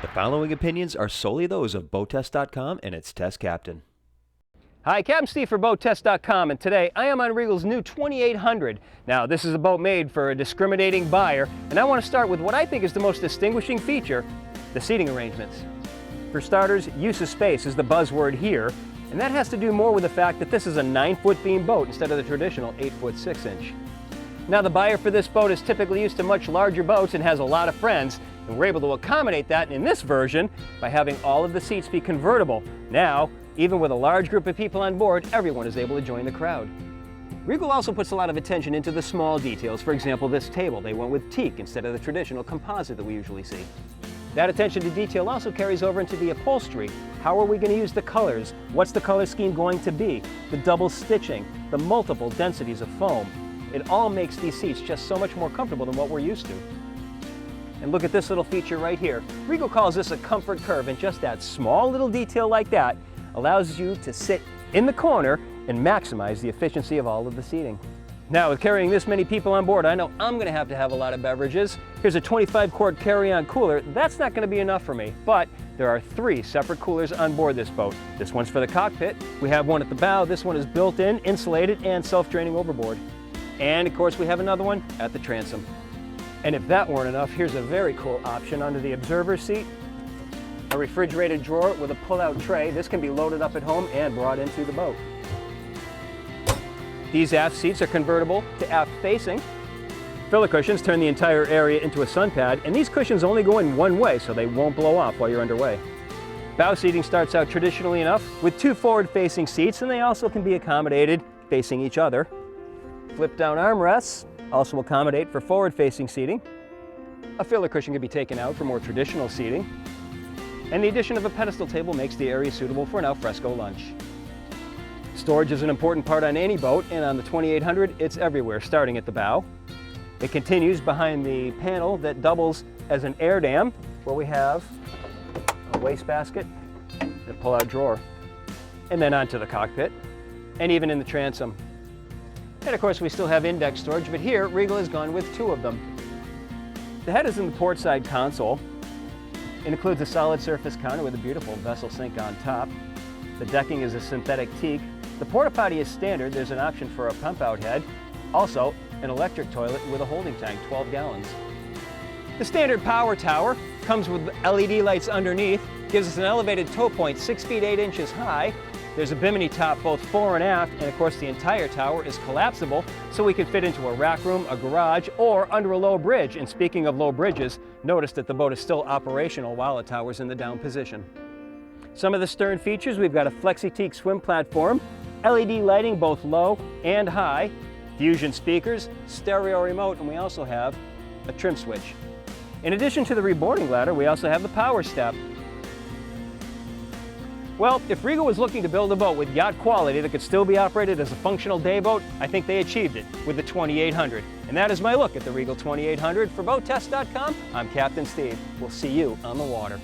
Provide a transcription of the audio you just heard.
The following opinions are solely those of BoatTEST.com and its test captain. Hi, Captain Steve for BoatTEST.com, and today I am on Regal's new 2800. Now, this is a boat made for a discriminating buyer, and I want to start with what I think is the most distinguishing feature, the seating arrangements. For starters, use of space is the buzzword here, and that has to do more with the fact that this is a 9-foot beam boat instead of the traditional 8-foot 6-inch. Now, the buyer for this boat is typically used to much larger boats and has a lot of friends, and we're able to accommodate that in this version by having all of the seats be convertible. Now, even with a large group of people on board, everyone is able to join the crowd. Regal also puts a lot of attention into the small details. For example, this table, they went with teak instead of the traditional composite that we usually see. That attention to detail also carries over into the upholstery. How are we going to use the colors? What's the color scheme going to be? The double stitching, the multiple densities of foam. It all makes these seats just so much more comfortable than what we're used to. And look at this little feature right here. Regal calls this a comfort curve, and just that small little detail like that allows you to sit in the corner and maximize the efficiency of all of the seating. Now, with carrying this many people on board, I know I'm going to have a lot of beverages. Here's a 25-quart carry-on cooler. That's not going to be enough for me, but there are 3 separate coolers on board this boat. This one's for the cockpit. We have one at the bow. This one is built-in, insulated, and self-draining overboard. And, of course, we have another one at the transom. And if that weren't enough, here's a very cool option under the observer seat. A refrigerated drawer with a pull-out tray. This can be loaded up at home and brought into the boat. These aft seats are convertible to aft facing. Filler cushions turn the entire area into a sun pad, and these cushions only go in one way, so they won't blow off while you're underway. Bow seating starts out traditionally enough with 2 forward-facing seats, and they also can be accommodated facing each other. Flip-down armrests also accommodate for forward-facing seating. A filler cushion can be taken out for more traditional seating. And the addition of a pedestal table makes the area suitable for an alfresco lunch. Storage is an important part on any boat, and on the 2800, it's everywhere, starting at the bow. It continues behind the panel that doubles as an air dam, where we have a wastebasket and a pull-out drawer. And then onto the cockpit, and even in the transom. And of course, we still have index storage, but here, Regal has gone with 2 of them. The head is in the port side console. It includes a solid surface counter with a beautiful vessel sink on top. The decking is a synthetic teak. The porta potty is standard. There's an option for a pump out head. Also, an electric toilet with a holding tank, 12 gallons. The standard power tower comes with LED lights underneath, gives us an elevated tow point 6 feet 8 inches high. There's a Bimini top both fore and aft, and of course the entire tower is collapsible, so we can fit into a rack room, a garage, or under a low bridge. And speaking of low bridges, notice that the boat is still operational while the tower's in the down position. Some of the stern features, we've got a flexi-teak swim platform, LED lighting both low and high, fusion speakers, stereo remote, and we also have a trim switch. In addition to the reboarding ladder, we also have the power step. Well, if Regal was looking to build a boat with yacht quality that could still be operated as a functional day boat, I think they achieved it with the 2800. And that is my look at the Regal 2800. For BoatTEST.com, I'm Captain Steve. We'll see you on the water.